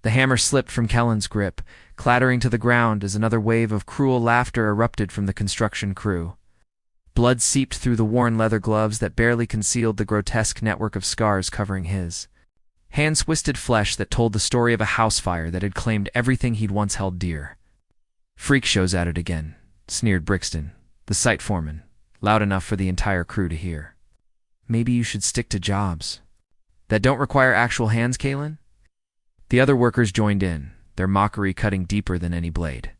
The hammer slipped from Kellen's grip, clattering to the ground as another wave of cruel laughter erupted from the construction crew. Blood seeped through the worn leather gloves that barely concealed the grotesque network of scars covering his. Hand-twisted flesh that told the story of a house fire that had claimed everything he'd once held dear. "Freak show's at it again," sneered Brixton, the site foreman, loud enough for the entire crew to hear. "Maybe you should stick to jobs that don't require actual hands, Kalen?" The other workers joined in, their mockery cutting deeper than any blade.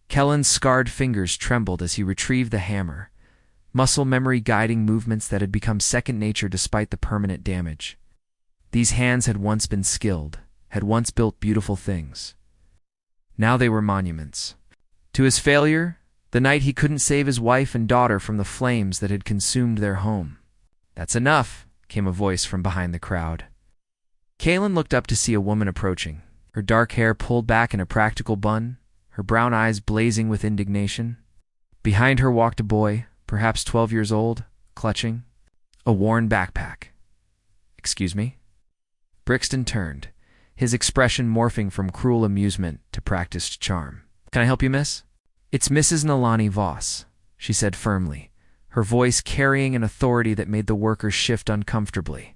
Kellen's scarred fingers trembled as he retrieved the hammer, muscle memory guiding movements that had become second nature despite the permanent damage. These hands had once been skilled, had once built beautiful things. Now they were monuments. To his failure, the night he couldn't save his wife and daughter from the flames that had consumed their home. "That's enough," came a voice from behind the crowd. Kalen looked up to see a woman approaching, her dark hair pulled back in a practical bun, her brown eyes blazing with indignation. Behind her walked a boy, perhaps 12 years old, clutching a worn backpack. "Excuse me?" Brixton turned, his expression morphing from cruel amusement to practiced charm. "Can I help you, miss?" "It's Mrs. Nalani Voss," she said firmly, her voice carrying an authority that made the workers shift uncomfortably.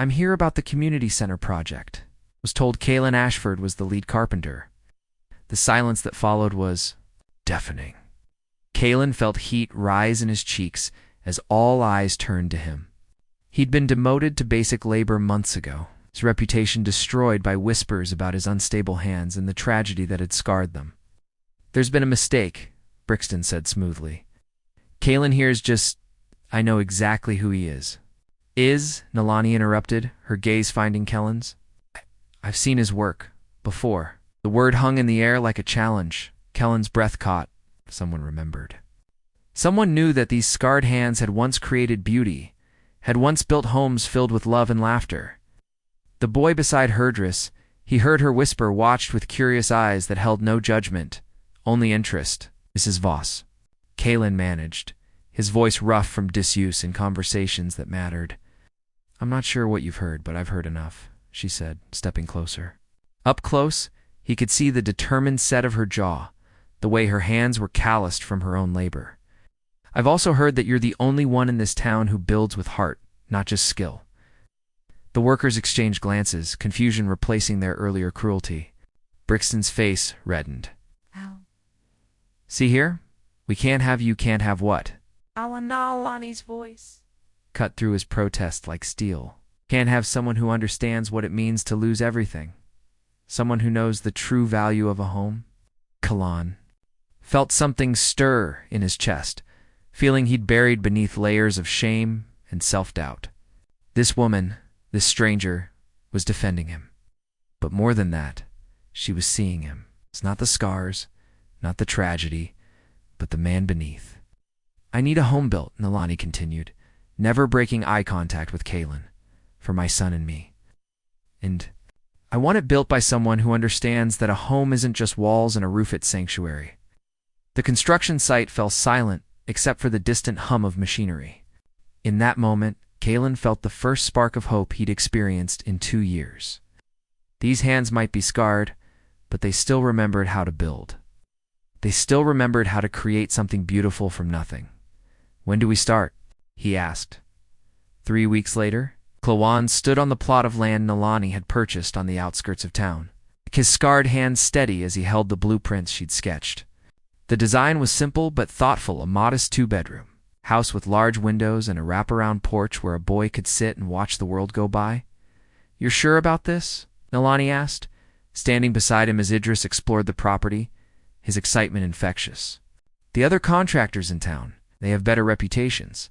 "I'm here about the community center project." Was told Kalen Ashford was the lead carpenter. The silence that followed was deafening. Kalen felt heat rise in his cheeks as all eyes turned to him. He'd been demoted to basic labor months ago, his reputation destroyed by whispers about his unstable hands and the tragedy that had scarred them. "There's been a mistake," Brixton said smoothly. "Kalen here's just... I know exactly who he is." "Is?" Nalani interrupted, her gaze finding Kellen's. "I've seen his work. Before." The word hung in the air like a challenge. Kellen's breath caught. Someone remembered. Someone knew that these scarred hands had once created beauty, had once built homes filled with love and laughter. The boy beside Herdris, he heard her whisper, watched with curious eyes that held no judgment, only interest. "Mrs. Voss." Kalen managed, his voice rough from disuse in conversations that mattered. "I'm not sure what you've heard, but I've heard enough," she said, stepping closer. Up close, he could see the determined set of her jaw, the way her hands were calloused from her own labor. "I've also heard that you're the only one in this town who builds with heart, not just skill." The workers exchanged glances, confusion replacing their earlier cruelty. Brixton's face reddened. "Ow." "See here? We can't have you can't have what?" Nalani's voice cut through his protest like steel. "Can't have someone who understands what it means to lose everything. Someone who knows the true value of a home." Kalan felt something stir in his chest, feeling he'd buried beneath layers of shame and self-doubt. This woman, this stranger, was defending him. But more than that, she was seeing him. It's not the scars, not the tragedy, but the man beneath. "I need a home built," Nalani continued, never breaking eye contact with Kalen, "for my son and me. And I want it built by someone who understands that a home isn't just walls and a roof, it's sanctuary." The construction site fell silent except for the distant hum of machinery. In that moment, Kalen felt the first spark of hope he'd experienced in 2 years. These hands might be scarred, but they still remembered how to build. They still remembered how to create something beautiful from nothing. "When do we start?" he asked. 3 weeks later, Klawan stood on the plot of land Nalani had purchased on the outskirts of town, his scarred hands steady as he held the blueprints she'd sketched. The design was simple but thoughtful, a modest 2-bedroom house with large windows and a wraparound porch where a boy could sit and watch the world go by. "You're sure about this?" Nalani asked, standing beside him as Idris explored the property, his excitement infectious. "The other contractors in town, they have better reputations."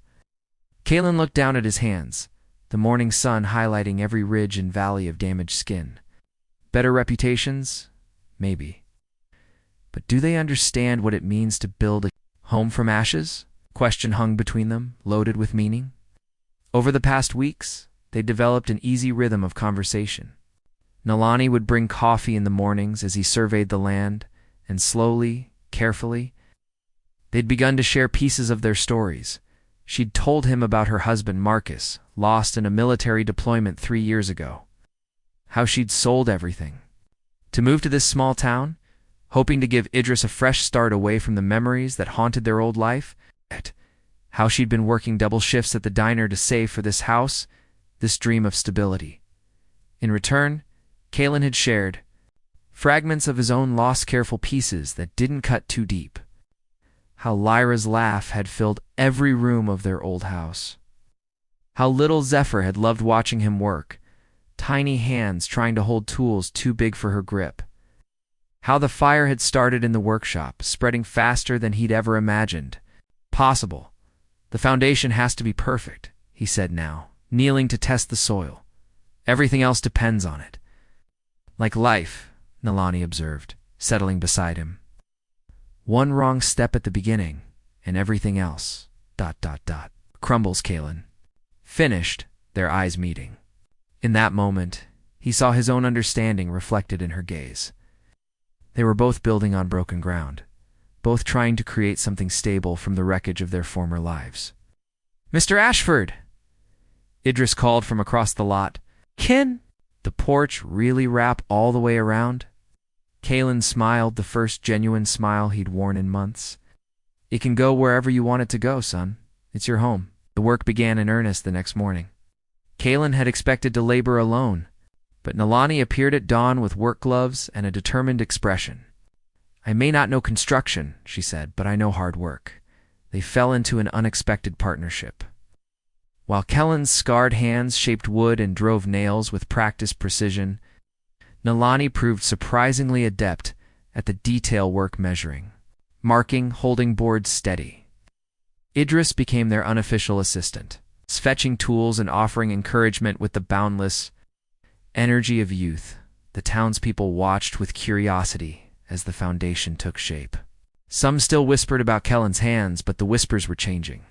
Kalen looked down at his hands, the morning sun highlighting every ridge and valley of damaged skin. Better reputations? Maybe. But do they understand what it means to build a home from ashes? Question hung between them, loaded with meaning. Over the past weeks, they developed an easy rhythm of conversation. Nalani would bring coffee in the mornings as he surveyed the land, and slowly, carefully, they'd begun to share pieces of their stories. She'd told him about her husband Marcus, lost in a military deployment 3 years ago. How she'd sold everything, To move to this small town, hoping to give Idris a fresh start away from the memories that haunted their old life, how she'd been working double shifts at the diner to save for this house, this dream of stability. In return, Kalen had shared fragments of his own lost careful pieces that didn't cut too deep. How Lyra's laugh had filled every room of their old house. How little Zephyr had loved watching him work, tiny hands trying to hold tools too big for her grip. How the fire had started in the workshop, spreading faster than he'd ever imagined. Possible. The foundation has to be perfect, he said now, kneeling to test the soil. Everything else depends on it. Like life, Nalani observed, settling beside him. One wrong step at the beginning, and everything else, ... crumbles, Kalen. Finished, their eyes meeting. In that moment, he saw his own understanding reflected in her gaze. They were both building on broken ground, both trying to create something stable from the wreckage of their former lives. "Mr. Ashford!" Idris called from across the lot. "Can the porch really wrap all the way around?" Kalen smiled, the first genuine smile he'd worn in months. "It can go wherever you want it to go, son. It's your home." The work began in earnest the next morning. Kalen had expected to labor alone, but Nalani appeared at dawn with work gloves and a determined expression. "I may not know construction," she said, "but I know hard work." They fell into an unexpected partnership. While Kellen's scarred hands shaped wood and drove nails with practiced precision, Nalani proved surprisingly adept at the detail work measuring, marking, holding boards steady. Idris became their unofficial assistant, fetching tools and offering encouragement with the boundless energy of youth. The townspeople watched with curiosity as the foundation took shape. Some still whispered about Kellen's hands, but the whispers were changing.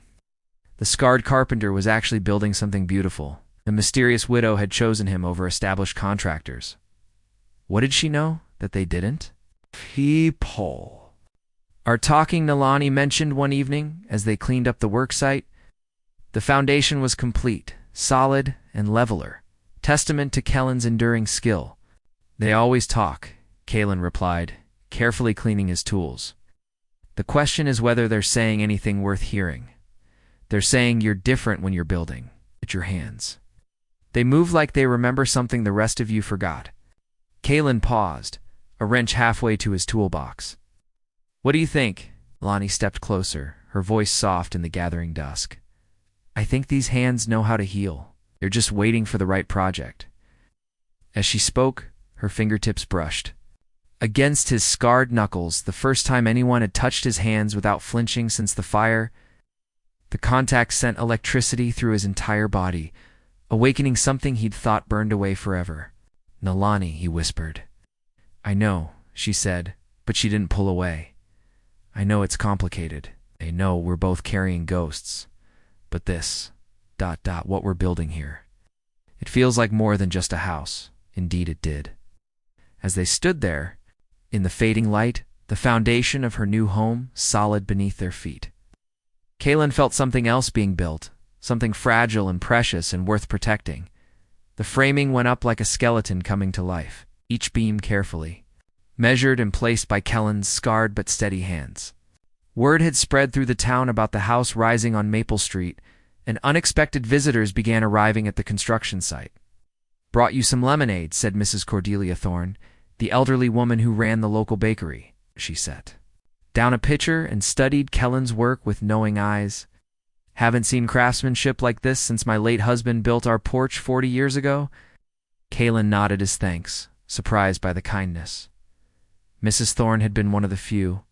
The scarred carpenter was actually building something beautiful. The mysterious widow had chosen him over established contractors. What did she know that they didn't? People. Our talking, Nalani mentioned one evening as they cleaned up the worksite. The foundation was complete, solid, and leveler, testament to Kellen's enduring skill. "They always talk," Kalen replied, carefully cleaning his tools. "The question is whether they're saying anything worth hearing. They're saying you're different when you're building. It's your hands. They move like they remember something the rest of you forgot." Kalen paused, a wrench halfway to his toolbox. "What do you think?" Lonnie stepped closer, her voice soft in the gathering dusk. "I think these hands know how to heal. They're just waiting for the right project." As she spoke, her fingertips brushed against his scarred knuckles, the first time anyone had touched his hands without flinching since the fire. The contact sent electricity through his entire body, awakening something he'd thought burned away forever. "Nalani," he whispered. "I know," she said, but she didn't pull away. "I know it's complicated. I know we're both carrying ghosts. But this, ... what we're building here. It feels like more than just a house." Indeed it did. As they stood there, in the fading light, the foundation of her new home solid beneath their feet, Kalen felt something else being built, something fragile and precious and worth protecting. The framing went up like a skeleton coming to life, each beam carefully measured and placed by Kellen's scarred but steady hands. Word had spread through the town about the house rising on Maple Street, and unexpected visitors began arriving at the construction site. "Brought you some lemonade," said Mrs. Cordelia Thorne, the elderly woman who ran the local bakery. She set down a pitcher and studied Kellen's work with knowing eyes. "Haven't seen craftsmanship like this since my late husband built our porch 40 years ago." Kalen nodded his thanks, surprised by the kindness. Mrs. Thorne had been one of the few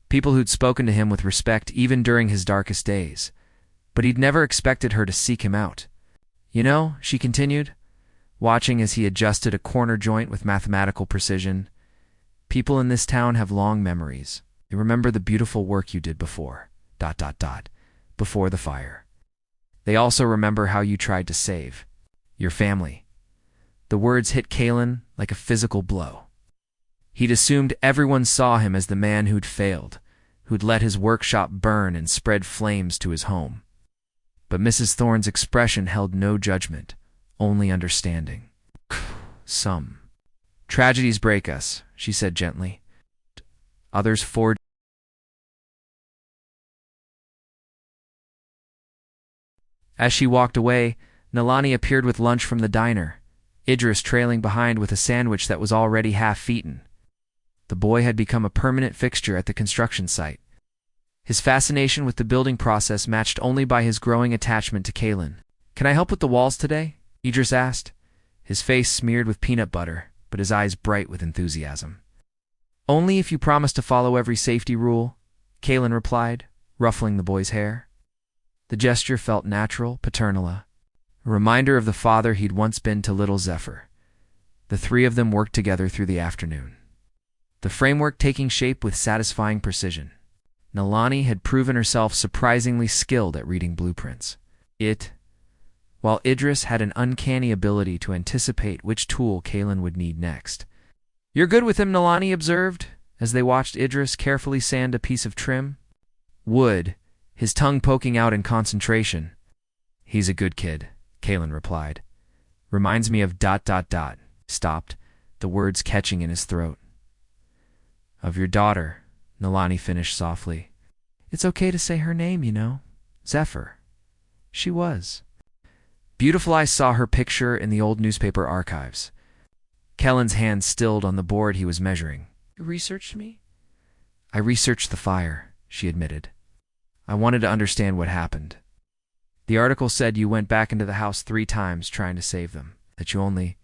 people who'd spoken to him with respect even during his darkest days, but he'd never expected her to seek him out. "You know," she continued, watching as he adjusted a corner joint with mathematical precision, "people in this town have long memories. They remember the beautiful work you did before, ... before the fire. They also remember how you tried to save your family." The words hit Kalen like a physical blow. He'd assumed everyone saw him as the man who'd failed, who'd let his workshop burn and spread flames to his home. But Mrs. Thorne's expression held no judgment, only understanding. "Some Tragedies break us, she said gently. Others forge. As she walked away, Nalani appeared with lunch from the diner, Idris trailing behind with a sandwich that was already half-eaten. The boy had become a permanent fixture at the construction site. His fascination with the building process matched only by his growing attachment to Kaylin. "Can I help with the walls today?" Idris asked, his face smeared with peanut butter, but his eyes bright with enthusiasm. "Only if you promise to follow every safety rule," Kaylin replied, ruffling the boy's hair. The gesture felt natural, paternal, a reminder of the father he'd once been to little Zephyr. The three of them worked together through the afternoon, the framework taking shape with satisfying precision. Nalani had proven herself surprisingly skilled at reading blueprints. While Idris had an uncanny ability to anticipate which tool Kaylin would need next. "You're good with him," Nalani observed, as they watched Idris carefully sand a piece of trim wood, his tongue poking out in concentration. "He's a good kid," Kaylin replied. "Reminds me of ... stopped, the words catching in his throat. "Of your daughter," Nalani finished softly. "It's okay to say her name, you know. Zephyr. She was." Beautiful Eyes saw her picture in the old newspaper archives. Kellen's hand stilled on the board he was measuring. You researched me? "I researched the fire," she admitted. "I wanted to understand what happened. The article said you went back into the house 3 times trying to save them, that you only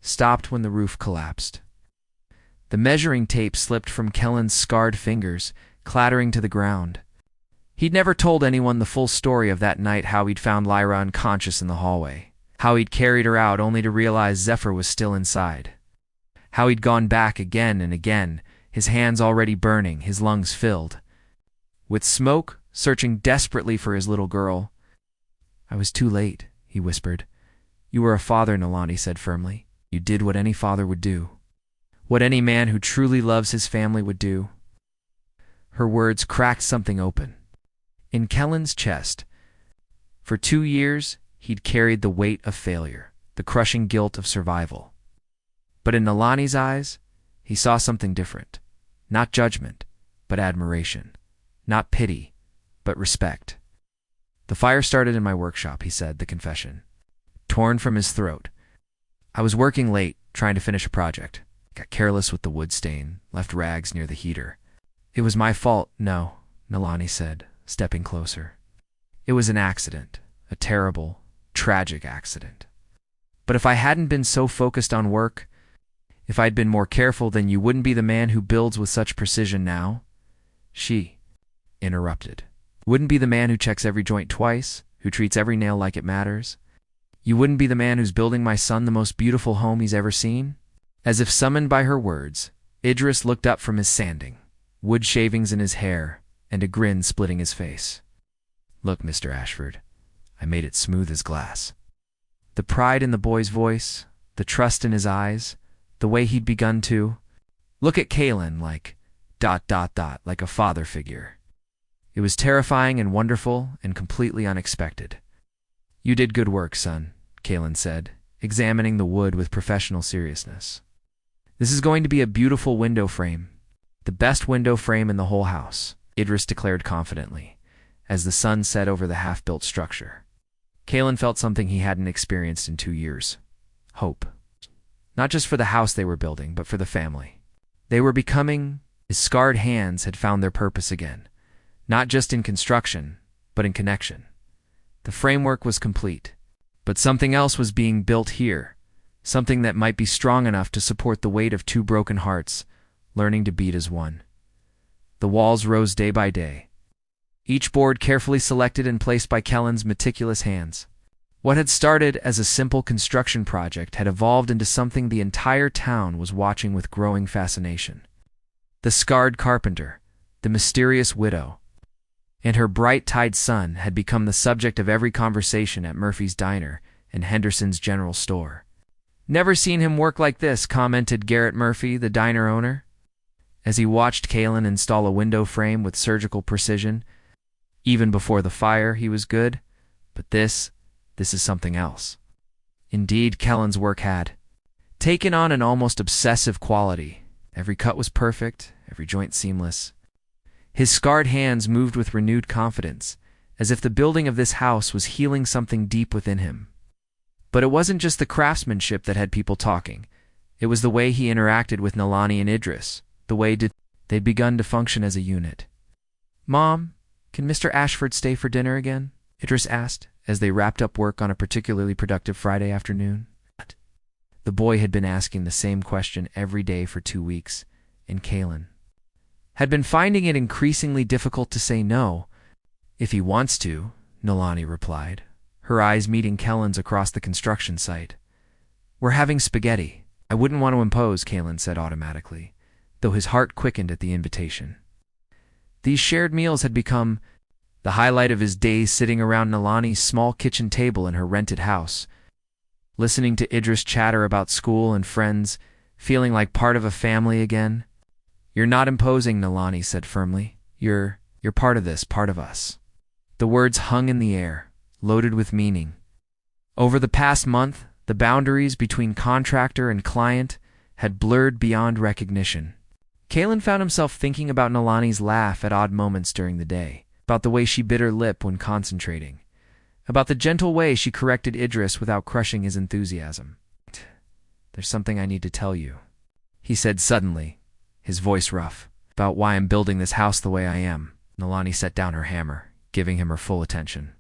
stopped when the roof collapsed." The measuring tape slipped from Kellen's scarred fingers, clattering to the ground. He'd never told anyone the full story of that night, how he'd found Lyra unconscious in the hallway, how he'd carried her out only to realize Zephyr was still inside, how he'd gone back again and again, his hands already burning, his lungs filled with smoke, searching desperately for his little girl. "I was too late," he whispered. "You were a father," Nalani said firmly. "You did what any father would do. What any man who truly loves his family would do." Her words cracked something open in Kellen's chest. For 2 years, he'd carried the weight of failure, the crushing guilt of survival. But in Nalani's eyes, he saw something different. Not judgment, but admiration. Not pity, but respect. "The fire started in my workshop," he said, the confession torn from his throat. "I was working late, trying to finish a project. Got careless with the wood stain, left rags near the heater. It was my fault." "No," Nalani said, stepping closer. "It was an accident, a terrible, tragic accident. But if I hadn't been so focused on work, if I'd been more careful, then you wouldn't be the man who builds with such precision now." She interrupted. "Wouldn't be the man who checks every joint twice, who treats every nail like it matters. You wouldn't be the man who's building my son the most beautiful home he's ever seen." As if summoned by her words, Idris looked up from his sanding, wood shavings in his hair, and a grin splitting his face. "Look, Mr. Ashford, I made it smooth as glass." The pride in the boy's voice, the trust in his eyes, the way he'd begun to look at Kaylin like ... like a father figure. It was terrifying and wonderful and completely unexpected. "You did good work, son," Kaylin said, examining the wood with professional seriousness. "This is going to be a beautiful window frame. The best window frame in the whole house," Idris declared confidently, as the sun set over the half-built structure. Kaylin felt something he hadn't experienced in 2 years. Hope. Not just for the house they were building, but for the family. They were becoming... His scarred hands had found their purpose again, not just in construction, but in connection. The framework was complete, but something else was being built here, something that might be strong enough to support the weight of 2 broken hearts, learning to beat as one. The walls rose day by day, each board carefully selected and placed by Kellen's meticulous hands. What had started as a simple construction project had evolved into something the entire town was watching with growing fascination. The scarred carpenter, the mysterious widow, and her bright-eyed son had become the subject of every conversation at Murphy's Diner and Henderson's General Store. "Never seen him work like this," commented Garrett Murphy, the diner owner, as he watched Kaylin install a window frame with surgical precision. "Even before the fire, he was good, but this is something else." Indeed, Kellen's work had taken on an almost obsessive quality. Every cut was perfect, every joint seamless. His scarred hands moved with renewed confidence, as if the building of this house was healing something deep within him. But it wasn't just the craftsmanship that had people talking. It was the way he interacted with Nalani and Idris, the way they'd begun to function as a unit. "Mom, can Mr. Ashford stay for dinner again?" Idris asked, as they wrapped up work on a particularly productive Friday afternoon. The boy had been asking the same question every day for 2 weeks, and Kaylin had been finding it increasingly difficult to say no. "If he wants to," Nalani replied, her eyes meeting Kellen's across the construction site. "We're having spaghetti." "I wouldn't want to impose," Kaylin said automatically, though his heart quickened at the invitation. These shared meals had become the highlight of his days, sitting around Nalani's small kitchen table in her rented house, listening to Idris chatter about school and friends, feeling like part of a family again. "You're not imposing," Nalani said firmly. You're part of this, part of us." The words hung in the air, loaded with meaning. Over the past month, the boundaries between contractor and client had blurred beyond recognition. Kaylin found himself thinking about Nalani's laugh at odd moments during the day, about the way she bit her lip when concentrating, about the gentle way she corrected Idris without crushing his enthusiasm. "There's something I need to tell you," he said suddenly, his voice rough. "About why I'm building this house the way I am." Nalani set down her hammer, giving him her full attention.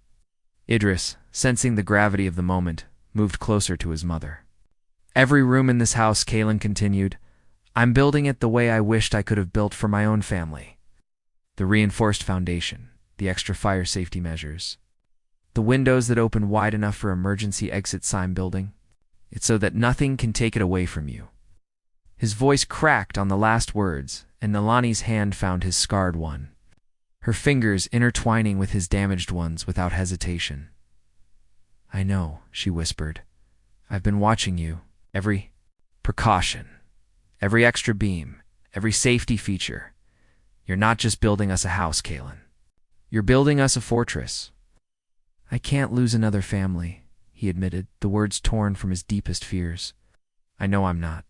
Idris, sensing the gravity of the moment, moved closer to his mother. "Every room in this house," Kaylin continued, "I'm building it the way I wished I could have built for my own family. The reinforced foundation, the extra fire safety measures, the windows that open wide enough for emergency exit sign building. It's so that nothing can take it away from you." His voice cracked on the last words, and Nalani's hand found his scarred one, her fingers intertwining with his damaged ones without hesitation. "I know," she whispered. "I've been watching you. Every precaution, every extra beam, every safety feature. You're not just building us a house, Kaylin. You're building us a fortress." "I can't lose another family," he admitted, the words torn from his deepest fears. "I know I'm not.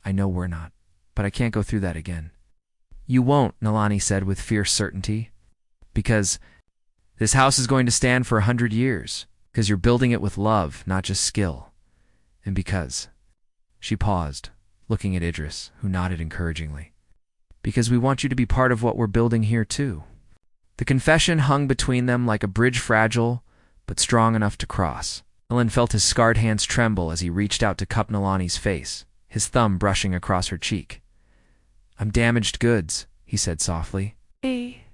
I know we're not. But I can't go through that again." "You won't," Nalani said with fierce certainty. "Because this house is going to stand for 100 years. Because you're building it with love, not just skill. And because—" She paused, looking at Idris, who nodded encouragingly. "Because we want you to be part of what we're building here too." The confession hung between them like a bridge, fragile but strong enough to cross. Kaylin felt his scarred hands tremble as he reached out to cup Nalani's face, his thumb brushing across her cheek. "I'm damaged goods," he said softly. "Hey."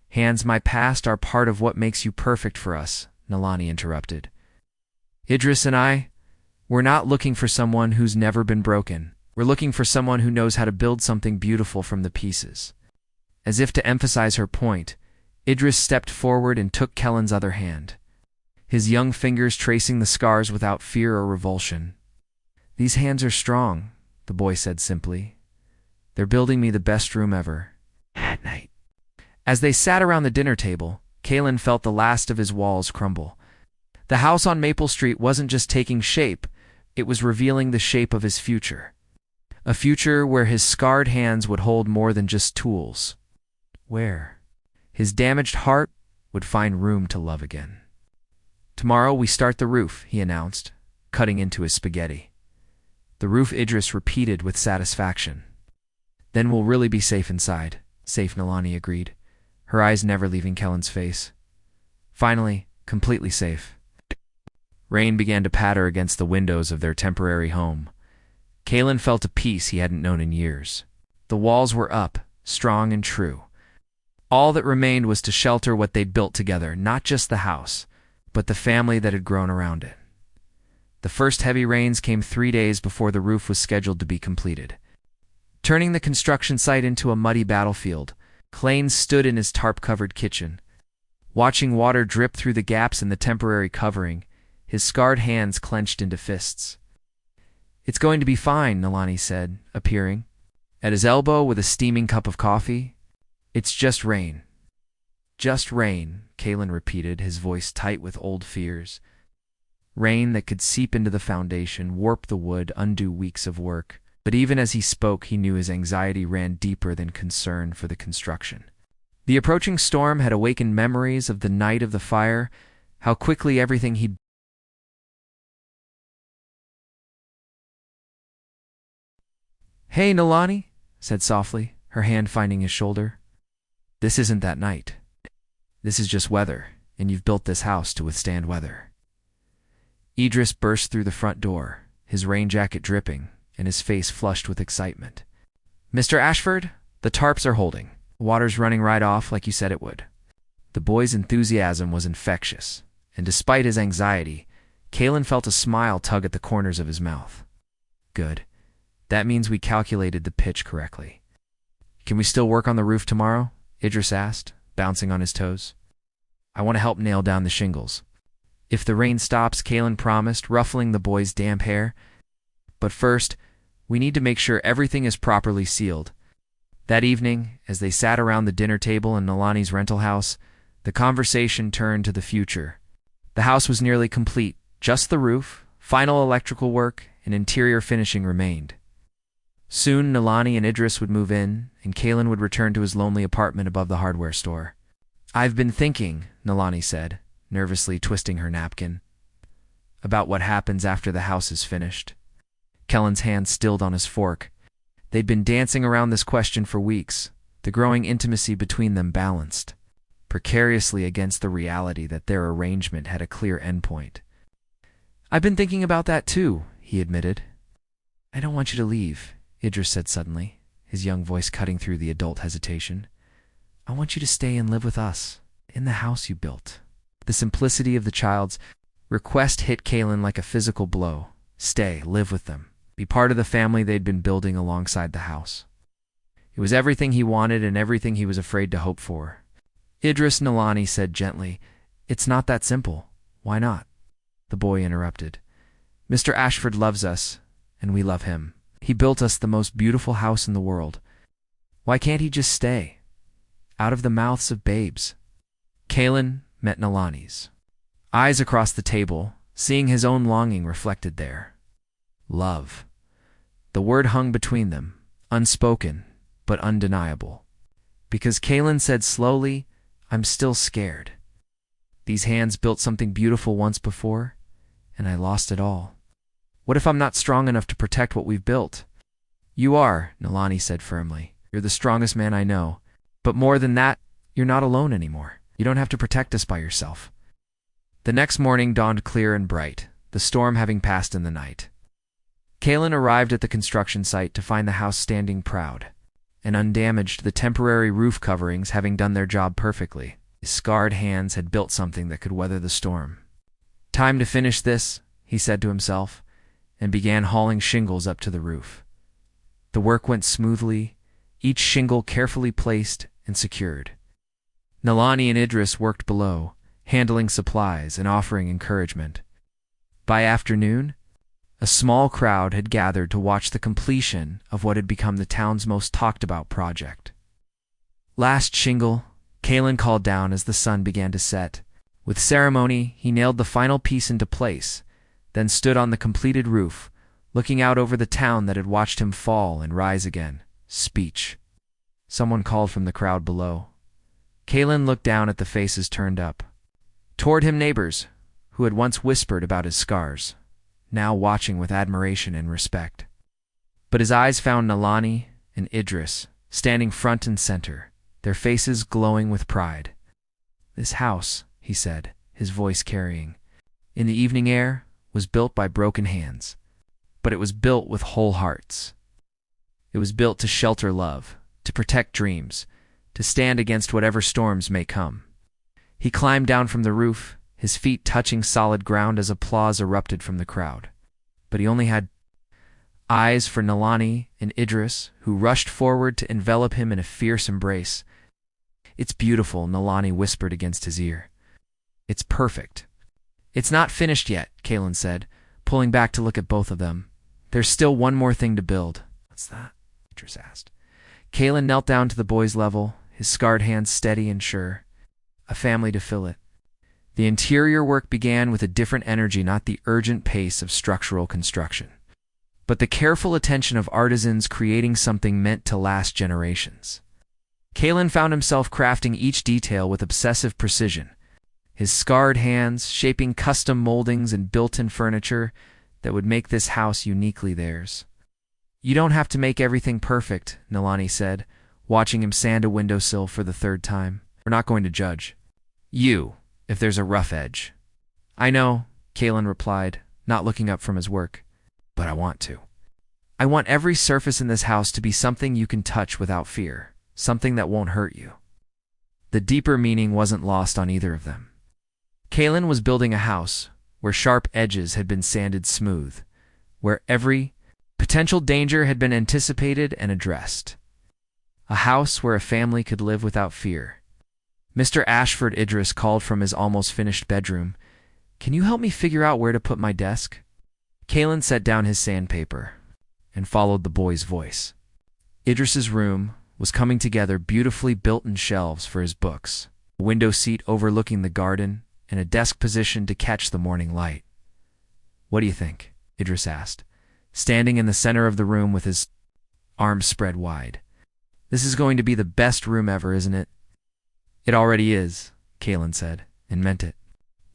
"Hands, my past are part of what makes you perfect for us," Nalani interrupted. "Idris and we're not looking for someone who's never been broken. We're looking for someone who knows how to build something beautiful from the pieces." As if to emphasize her point, Idris stepped forward and took Kellen's other hand, his young fingers tracing the scars without fear or revulsion. "These hands are strong," the boy said simply. "They're building me the best room ever." At night, as they sat around the dinner table, Kaylin felt the last of his walls crumble. The house on Maple Street wasn't just taking shape, it was revealing the shape of his future. A future where his scarred hands would hold more than just tools. Where his damaged heart would find room to love again. "Tomorrow we start the roof," he announced, cutting into his spaghetti. "The roof," Idris repeated with satisfaction. "Then we'll really be safe inside." "Safe," Nalani agreed, her eyes never leaving Kellen's face. "Finally, completely safe." Rain began to patter against the windows of their temporary home. Kaylin felt a peace he hadn't known in years. The walls were up, strong and true. All that remained was to shelter what they'd built together, not just the house, but the family that had grown around it. The first heavy rains came 3 days before the roof was scheduled to be completed. Turning the construction site into a muddy battlefield, Klain stood in his tarp-covered kitchen, watching water drip through the gaps in the temporary covering, his scarred hands clenched into fists. "It's going to be fine," Nalani said, appearing at his elbow with a steaming cup of coffee. "It's just rain." "Just rain," Kaylin repeated, his voice tight with old fears. Rain that could seep into the foundation, warp the wood, undo weeks of work. But even as he spoke, he knew his anxiety ran deeper than concern for the construction. The approaching storm had awakened memories of the night of the fire, how quickly everything he'd... "Hey, Nalani," said softly, her hand finding his shoulder. "This isn't that night. This is just weather, and you've built this house to withstand weather." Idris burst through the front door, his rain jacket dripping, and his face flushed with excitement. "Mr. Ashford, the tarps are holding. Water's running right off like you said it would." The boy's enthusiasm was infectious, and despite his anxiety, Kalen felt a smile tug at the corners of his mouth. "Good. That means we calculated the pitch correctly." "Can we still work on the roof tomorrow?" Idris asked, bouncing on his toes. "I want to help nail down the shingles." "If the rain stops," Kalen promised, ruffling the boy's damp hair. "But first, we need to make sure everything is properly sealed." That evening, as they sat around the dinner table in Nalani's rental house, the conversation turned to the future. The house was nearly complete. Just the roof, final electrical work, and interior finishing remained. Soon, Nalani and Idris would move in, and Kalen would return to his lonely apartment above the hardware store. "I've been thinking," Nalani said, nervously twisting her napkin, "about what happens after the house is finished." Kellen's hand stilled on his fork. They'd been dancing around this question for weeks, the growing intimacy between them balanced precariously against the reality that their arrangement had a clear endpoint. "I've been thinking about that too," he admitted. "I don't want you to leave," Idris said suddenly, his young voice cutting through the adult hesitation. "I want you to stay and live with us, in the house you built." The simplicity of the child's request hit Kalen like a physical blow. Stay, live with them, be part of the family they'd been building alongside the house. It was everything he wanted and everything he was afraid to hope for. "Idris," Nalani said gently, "it's not that simple." "Why not?" the boy interrupted. "Mr. Ashford loves us, and we love him. He built us the most beautiful house in the world. Why can't he just stay? Out of the mouths of babes." Kalen met Nalani's eyes across the table, seeing his own longing reflected there. Love. The word hung between them, unspoken, but undeniable. Because Kalen said slowly, "I'm still scared. These hands built something beautiful once before, and I lost it all. What if I'm not strong enough to protect what we've built?" "You are," Nalani said firmly. "You're the strongest man I know. But more than that, you're not alone anymore. You don't have to protect us by yourself." The next morning dawned clear and bright, the storm having passed in the night. Kalen arrived at the construction site to find the house standing proud and undamaged, the temporary roof coverings having done their job perfectly. His scarred hands had built something that could weather the storm. "Time to finish this," he said to himself, and began hauling shingles up to the roof. The work went smoothly, each shingle carefully placed and secured. Nalani and Idris worked below, handling supplies and offering encouragement. By afternoon, a small crowd had gathered to watch the completion of what had become the town's most talked-about project. "Last shingle," Kalen called down as the sun began to set. With ceremony, he nailed the final piece into place, then stood on the completed roof, looking out over the town that had watched him fall and rise again. Speech. Someone called from the crowd below. Kalen looked down at the faces turned up. Toward him neighbors, who had once whispered about his scars, now watching with admiration and respect. But his eyes found Nalani and Idris, standing front and center, their faces glowing with pride. "This house," he said, his voice carrying, in the evening air, was built by broken hands. But it was built with whole hearts. It was built to shelter love, to protect dreams, to stand against whatever storms may come. He climbed down from the roof, his feet touching solid ground as applause erupted from the crowd. But he only had eyes for Nalani and Idris, who rushed forward to envelop him in a fierce embrace. "It's beautiful," Nalani whispered against his ear. "It's perfect." "It's not finished yet," Kalen said, pulling back to look at both of them. "There's still one more thing to build." "What's that?" Idris asked. Kalen knelt down to the boy's level, his scarred hands steady and sure. "A family to fill it. The interior work began with a different energy, not the urgent pace of structural construction, but the careful attention of artisans creating something meant to last generations. Kalen found himself crafting each detail with obsessive precision, his scarred hands shaping custom moldings and built-in furniture that would make this house uniquely theirs. "You don't have to make everything perfect," Nalani said, watching him sand a windowsill for the third time. "We're not going to judge you if there's a rough edge." "I know," Kalen replied, not looking up from his work, "but I want to. I want every surface in this house to be something you can touch without fear, something that won't hurt you." The deeper meaning wasn't lost on either of them. Kalen was building a house where sharp edges had been sanded smooth, where every potential danger had been anticipated and addressed. A house where a family could live without fear. Mr. Ashford Idris called from his almost finished bedroom. "Can you help me figure out where to put my desk?" Kalen set down his sandpaper and followed the boy's voice. Idris's room was coming together, beautifully built-in shelves for his books, a window seat overlooking the garden, and a desk positioned to catch the morning light. "What do you think?" Idris asked, standing in the center of the room with his arms spread wide. "This is going to be the best room ever, isn't it?" "It already is," Kalen said, and meant it.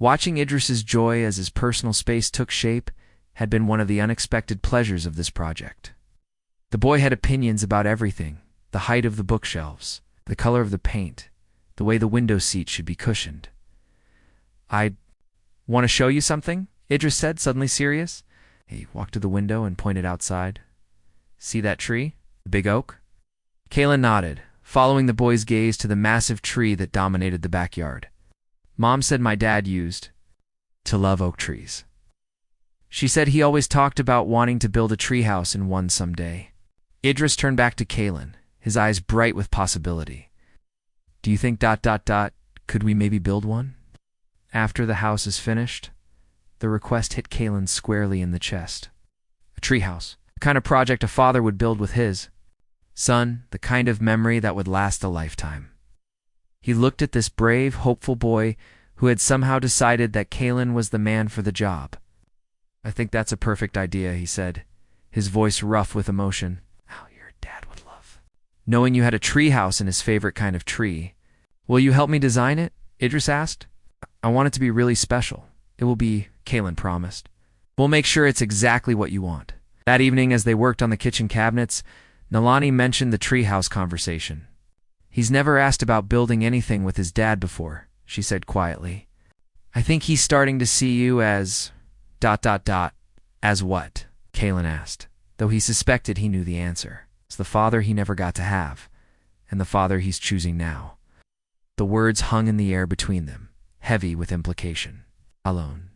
Watching Idris's joy as his personal space took shape had been one of the unexpected pleasures of this project. The boy had opinions about everything: the height of the bookshelves, the color of the paint, the way the window seat should be cushioned. "I want to show you something," Idris said, suddenly serious. He walked to the window and pointed outside. "See that tree? The big oak?" Kalen nodded, following the boy's gaze to the massive tree that dominated the backyard. "Mom said my dad used to love oak trees. She said he always talked about wanting to build a treehouse in one someday." Idris turned back to Kalen, his eyes bright with possibility. "Do you think ... could we maybe build one?" "After the house is finished?" The request hit Kalen squarely in the chest. A treehouse, the kind of project a father would build with his son, the kind of memory that would last a lifetime. He looked at this brave, hopeful boy who had somehow decided that Kalen was the man for the job. "I think that's a perfect idea," he said, his voice rough with emotion. "How your dad would love knowing you had a treehouse in his favorite kind of tree." "Will you help me design it?" Idris asked. "I want it to be really special." "It will be," Kalen promised. "We'll make sure it's exactly what you want." That evening, as they worked on the kitchen cabinets, Nalani mentioned the treehouse conversation. "He's never asked about building anything with his dad before," she said quietly. "I think he's starting to see you as ... As what?" Kalen asked, though he suspected he knew the answer. "As the father he never got to have, and the father he's choosing now." The words hung in the air between them, heavy with implication. Alone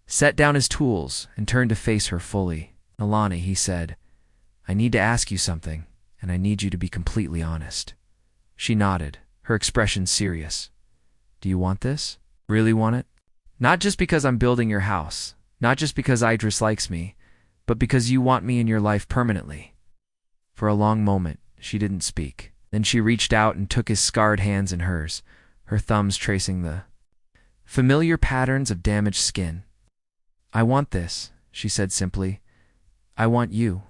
set down his tools and turned to face her fully. "Nalani," he said, "I need to ask you something, and I need you to be completely honest." She nodded, her expression serious. "Do you want this? Really want it? Not just because I'm building your house, not just because Idris likes me, but because you want me in your life permanently." For a long moment, she didn't speak. Then she reached out and took his scarred hands in hers, her thumbs tracing the familiar patterns of damaged skin. "I want this," she said simply. "I want you.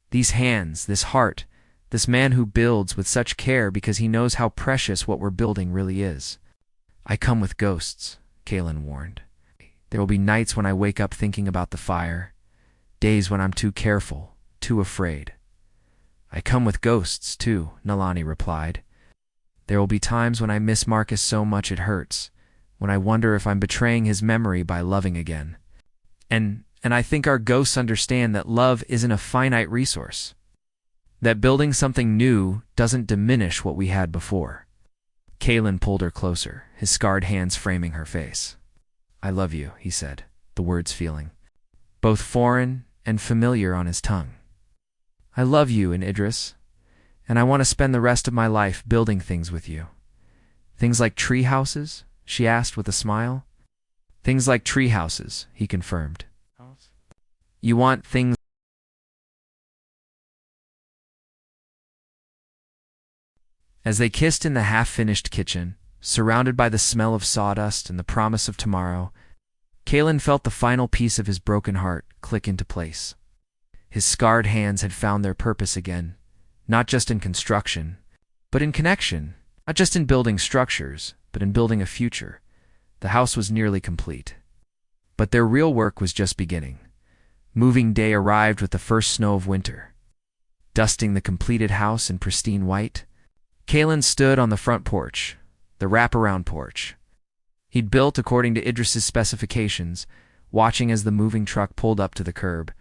These hands, this heart, this man who builds with such care because he knows how precious what we're building really is." "I come with ghosts," Kalen warned. "There will be nights when I wake up thinking about the fire, days when I'm too careful, too afraid." "I come with ghosts, too," Nalani replied. "There will be times when I miss Marcus so much it hurts, when I wonder if I'm betraying his memory by loving again. And I think our ghosts understand that love isn't a finite resource, that building something new doesn't diminish what we had before." Kalen pulled her closer, his scarred hands framing her face. "I love you," he said, the words feeling both foreign and familiar on his tongue. "I love you and Idris, and I want to spend the rest of my life building things with you." "Things like tree houses?" she asked with a smile. "Things like tree houses," he confirmed. "You want things..." As they kissed in the half-finished kitchen, Surrounded by the smell of sawdust and the promise of tomorrow, Kalen felt the final piece of his broken heart click into place. His scarred hands had found their purpose again, not just in construction, but in connection, not just in building structures, but in building a future. The house was nearly complete. But their real work was just beginning. Moving day arrived with the first snow of winter. Dusting the completed house in pristine white, Kalen stood on the front porch, the wraparound porch. He'd built according to Idris's specifications, watching as the moving truck pulled up to the curb.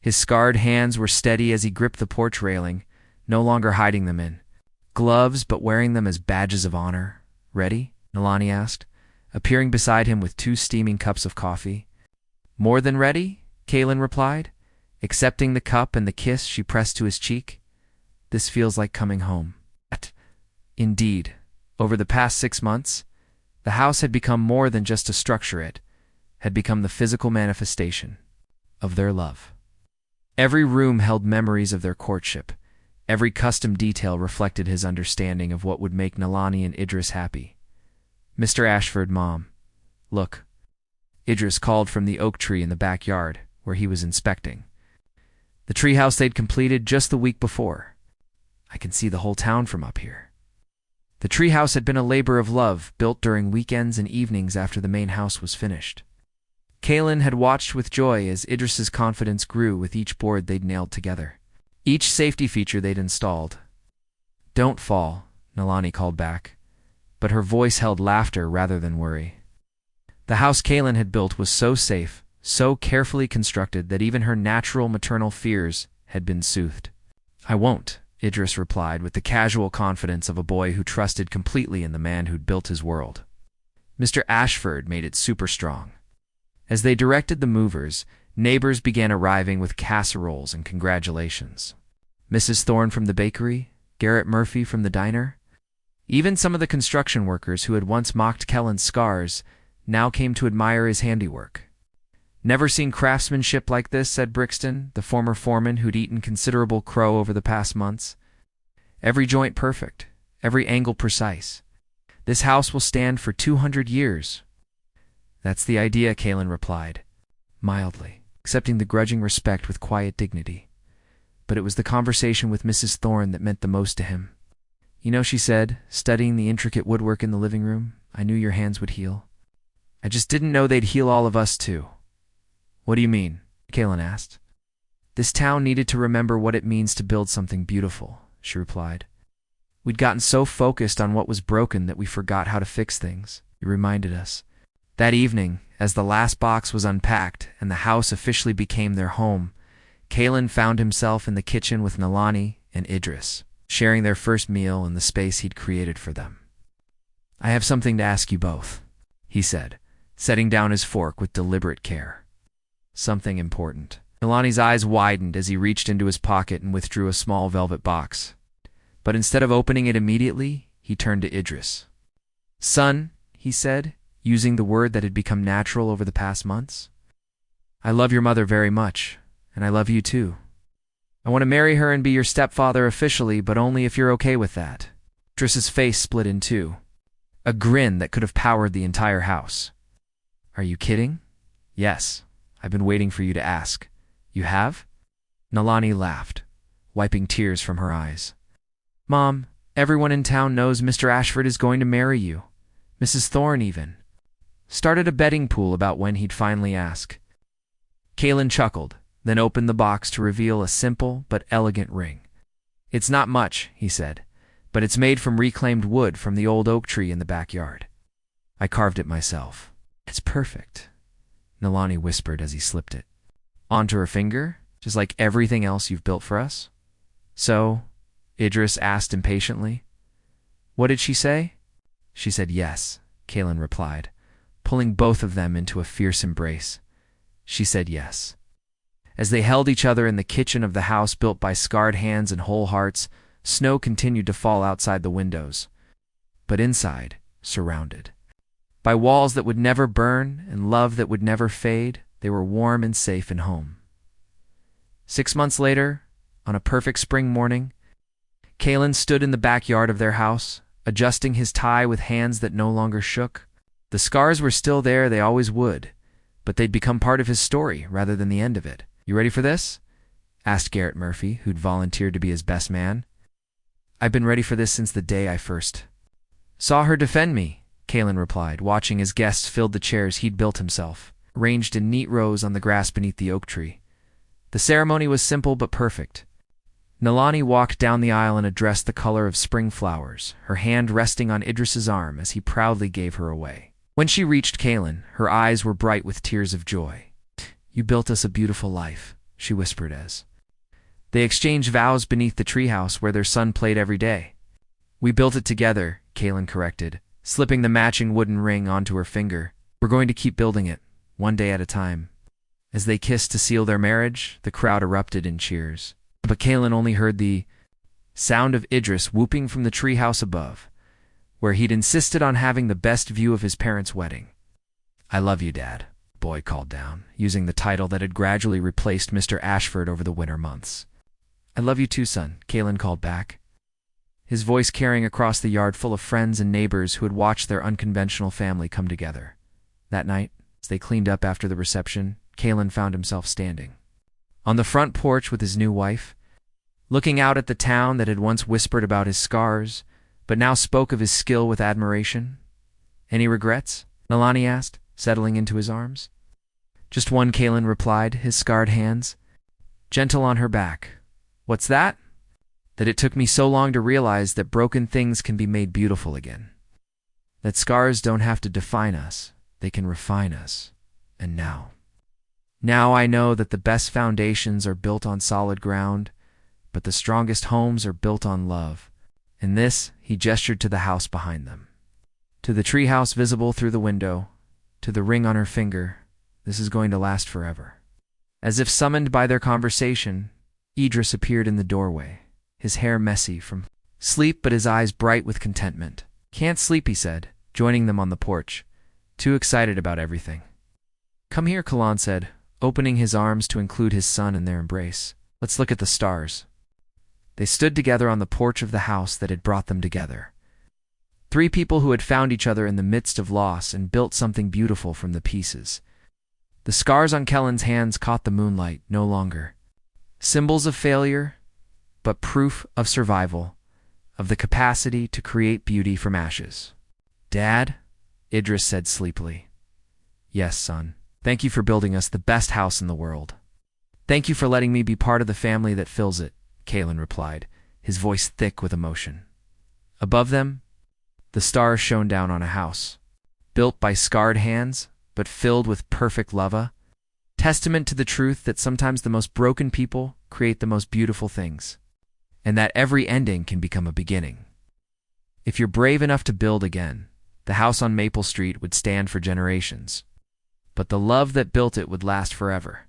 His scarred hands were steady as he gripped the porch railing, no longer hiding them in gloves but wearing them as badges of honor. "Ready?" Nalani asked, appearing beside him with 2 steaming cups of coffee. "More than ready," Kalen replied, accepting the cup and the kiss she pressed to his cheek. "This feels like coming home." Indeed, over the past 6 months, the house had become more than just a structure. It had become the physical manifestation of their love. Every room held memories of their courtship. Every custom detail reflected his understanding of what would make Nalani and Idris happy. "Mr. Ashford, Mom, look." Idris called from the oak tree in the backyard, where he was inspecting the treehouse they'd completed just the week before. "I can see the whole town from up here." The treehouse had been a labor of love, built during weekends and evenings after the main house was finished. Kalen had watched with joy as Idris's confidence grew with each board they'd nailed together, each safety feature they'd installed. "Don't fall," Nalani called back, but her voice held laughter rather than worry. The house Kalen had built was so safe, so carefully constructed that even her natural maternal fears had been soothed. "I won't," Idris replied with the casual confidence of a boy who trusted completely in the man who'd built his world. Mr. Ashford made it super strong. As they directed the movers, neighbors began arriving with casseroles and congratulations. Mrs. Thorne from the bakery, Garrett Murphy from the diner. Even some of the construction workers who had once mocked Kellen's scars now came to admire his handiwork. "Never seen craftsmanship like this," said Brixton, the former foreman who'd eaten considerable crow over the past months. "Every joint perfect, every angle precise. This house will stand for 200 years. "That's the idea," Kalen replied, mildly, accepting the grudging respect with quiet dignity. But it was the conversation with Mrs. Thorne that meant the most to him. "You know," she said, studying the intricate woodwork in the living room, "I knew your hands would heal. I just didn't know they'd heal all of us too." "What do you mean?" Kalen asked. "This town needed to remember what it means to build something beautiful," she replied. "We'd gotten so focused on what was broken that we forgot how to fix things," he reminded us. That evening, as the last box was unpacked and the house officially became their home, Kalen found himself in the kitchen with Nalani and Idris, sharing their first meal in the space he'd created for them. "I have something to ask you both," he said, setting down his fork with deliberate care. "Something important." Nalani's eyes widened as he reached into his pocket and withdrew a small velvet box. But instead of opening it immediately, he turned to Idris. "Son," he said, using the word that had become natural over the past months, "I love your mother very much, and I love you too. I want to marry her and be your stepfather officially, but only if you're okay with that." Idris's face split in two, a grin that could have powered the entire house. "Are you kidding?" "Yes. I've been waiting for you to ask." "You have?" Nalani laughed, wiping tears from her eyes. "Mom, everyone in town knows Mr. Ashford is going to marry you. Mrs. Thorne even started a betting pool about when he'd finally ask." Kalen chuckled, then opened the box to reveal a simple but elegant ring. "It's not much," he said, "but it's made from reclaimed wood from the old oak tree in the backyard. I carved it myself." "It's perfect," Nalani whispered as he slipped it onto her finger, "just like everything else you've built for us." "So?" Idris asked impatiently. "What did she say?" "She said yes," Kalen replied, pulling both of them into a fierce embrace. She said yes. As they held each other in the kitchen of the house built by scarred hands and whole hearts, snow continued to fall outside the windows. But inside, surrounded by walls that would never burn and love that would never fade, they were warm and safe and home. 6 months later, on a perfect spring morning, Kalen stood in the backyard of their house, adjusting his tie with hands that no longer shook. The scars were still there, they always would, but they'd become part of his story rather than the end of it. "You ready for this?" asked Garrett Murphy, who'd volunteered to be his best man. "I've been ready for this since the day I first saw her defend me," Kalen replied, watching as guests filled the chairs he'd built himself, arranged in neat rows on the grass beneath the oak tree. The ceremony was simple but perfect. Nalani walked down the aisle in a dress the color of spring flowers, her hand resting on Idris's arm as he proudly gave her away. When she reached Kalen, her eyes were bright with tears of joy. "You built us a beautiful life," she whispered as they exchanged vows beneath the treehouse where their son played every day. "We built it together," Kalen corrected, slipping the matching wooden ring onto her finger. "We're going to keep building it, one day at a time." As they kissed to seal their marriage, the crowd erupted in cheers. But Kalen only heard the sound of Idris whooping from the treehouse above, where he'd insisted on having the best view of his parents' wedding. "I love you, Dad," Boy called down, using the title that had gradually replaced Mr. Ashford over the winter months. "I love you too, son," Kalen called back, his voice carrying across the yard full of friends and neighbors who had watched their unconventional family come together. That night, as they cleaned up after the reception, Kalen found himself standing on the front porch with his new wife, looking out at the town that had once whispered about his scars, but now spoke of his skill with admiration. "Any regrets?" Nalani asked, settling into his arms. "Just one," Kalen replied, his scarred hands gentle on her back. "What's that?" "That it took me so long to realize that broken things can be made beautiful again. That scars don't have to define us, they can refine us. And now I know that the best foundations are built on solid ground, but the strongest homes are built on love." And this, he gestured to the house behind them, to the treehouse visible through the window, to the ring on her finger. "This is going to last forever." As if summoned by their conversation, Idris appeared in the doorway, his hair messy from sleep but his eyes bright with contentment. "Can't sleep," he said, joining them on the porch, too excited about everything. "Come here," Kalan said, opening his arms to include his son in their embrace. "Let's look at the stars." They stood together on the porch of the house that had brought them together. Three people who had found each other in the midst of loss and built something beautiful from the pieces. The scars on Kellen's hands caught the moonlight, no longer symbols of failure, but proof of survival, of the capacity to create beauty from ashes. "Dad?" Idris said sleepily. "Yes, son. Thank you for building us the best house in the world." "Thank you for letting me be part of the family that fills it," Kalen replied, his voice thick with emotion. Above them, the stars shone down on a house, built by scarred hands, but filled with perfect love, testament to the truth that sometimes the most broken people create the most beautiful things, and that every ending can become a beginning. If you're brave enough to build again, the house on Maple Street would stand for generations. But the love that built it would last forever,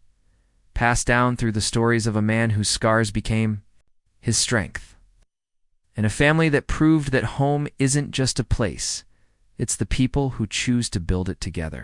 passed down through the stories of a man whose scars became his strength. And a family that proved that home isn't just a place, it's the people who choose to build it together.